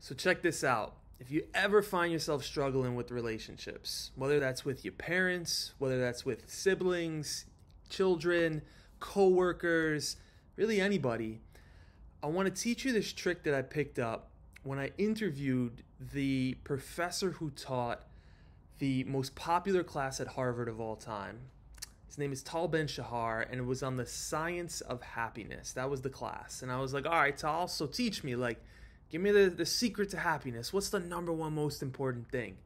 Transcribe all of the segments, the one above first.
So check this out. If you ever find yourself struggling with relationships, whether that's with your parents, whether that's with siblings, children, coworkers, really anybody, I want to teach you this trick that I picked up when I interviewed the professor who taught the most popular class at Harvard of all time. His name is Tal Ben-Shahar, and it was on the science of happiness. That was the class. And I was like, all right, Tal, so teach me, give me the secret to happiness. What's the number one most important thing?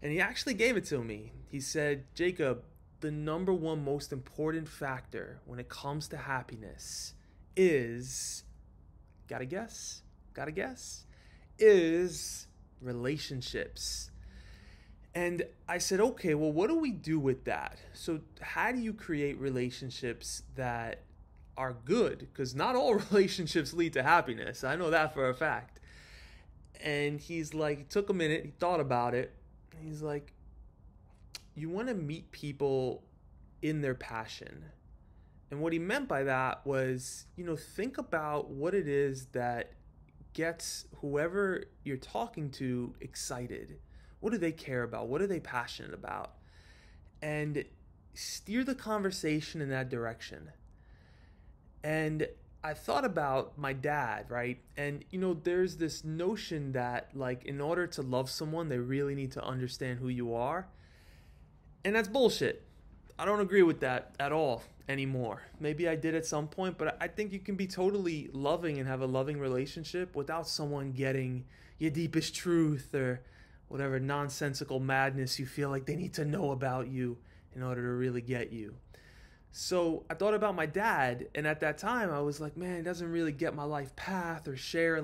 And he actually gave it to me. He said, Jacob, the number one most important factor when it comes to happiness is, gotta guess, is relationships. And I said, okay, well, what do we do with that? So how do you create relationships that are good? Because not all relationships lead to happiness. I know that for a fact. And he's like, he took a minute, he thought about it. He's like, you want to meet people in their passion. And what he meant by that was, think about what it is that gets whoever you're talking to excited. What do they care about? What are they passionate about? And steer the conversation in that direction. And I thought about my dad, right? And, there's this notion that, in order to love someone, they really need to understand who you are. And that's bullshit. I don't agree with that at all anymore. Maybe I did at some point, but I think you can be totally loving and have a loving relationship without someone getting your deepest truth or whatever nonsensical madness you feel like they need to know about you in order to really get you. So I thought about my dad, and at that time I was like, man, he doesn't really get my life path or share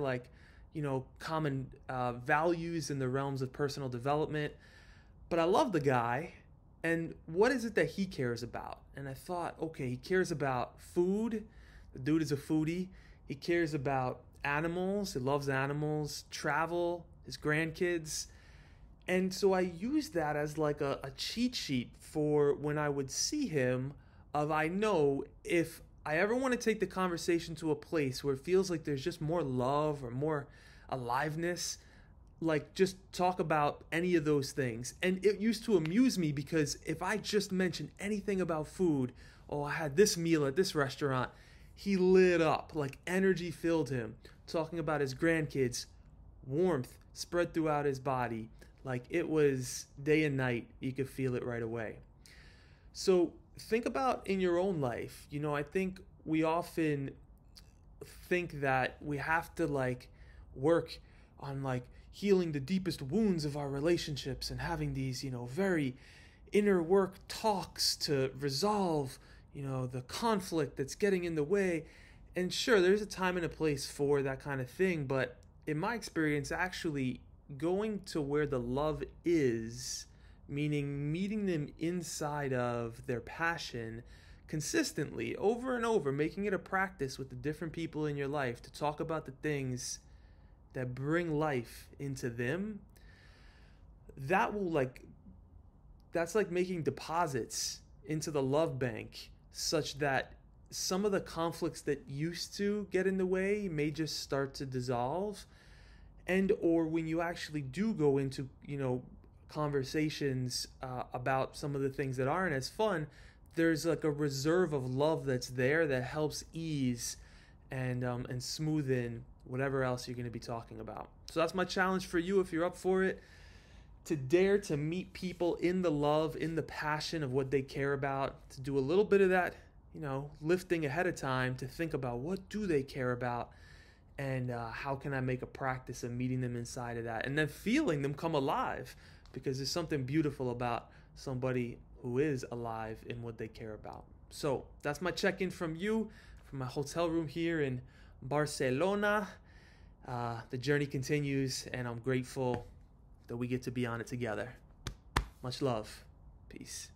common values in the realms of personal development. But I love the guy, and what is it that he cares about? And I thought, okay, he cares about food. The dude is a foodie. He cares about animals. He loves animals, travel, his grandkids. And so I used that as a cheat sheet for when I would see him I know if I ever want to take the conversation to a place where it feels like there's just more love or more aliveness, just talk about any of those things. And it used to amuse me because if I just mentioned anything about food, I had this meal at this restaurant, he lit up, energy filled him. Talking about his grandkids, warmth spread throughout his body. It was day and night. You could feel it right away. So think about in your own life. I think we often think that we have to work on healing the deepest wounds of our relationships and having these, very inner work talks to resolve, the conflict that's getting in the way. And sure, there's a time and a place for that kind of thing. But in my experience, actually going to where the love is, meaning meeting them inside of their passion consistently over and over, making it a practice with the different people in your life to talk about the things that bring life into them, that will that's like making deposits into the love bank such that some of the conflicts that used to get in the way may just start to dissolve. And or when you actually do go into conversations about some of the things that aren't as fun, there's a reserve of love that's there that helps ease and smoothen whatever else you're going to be talking about. So that's my challenge for you if you're up for it, to dare to meet people in the love, in the passion of what they care about, to do a little bit of that, lifting ahead of time to think about what do they care about and how can I make a practice of meeting them inside of that and then feeling them come alive. Because there's something beautiful about somebody who is alive in what they care about. So that's my check-in from you, from my hotel room here in Barcelona. The journey continues, and I'm grateful that we get to be on it together. Much love. Peace.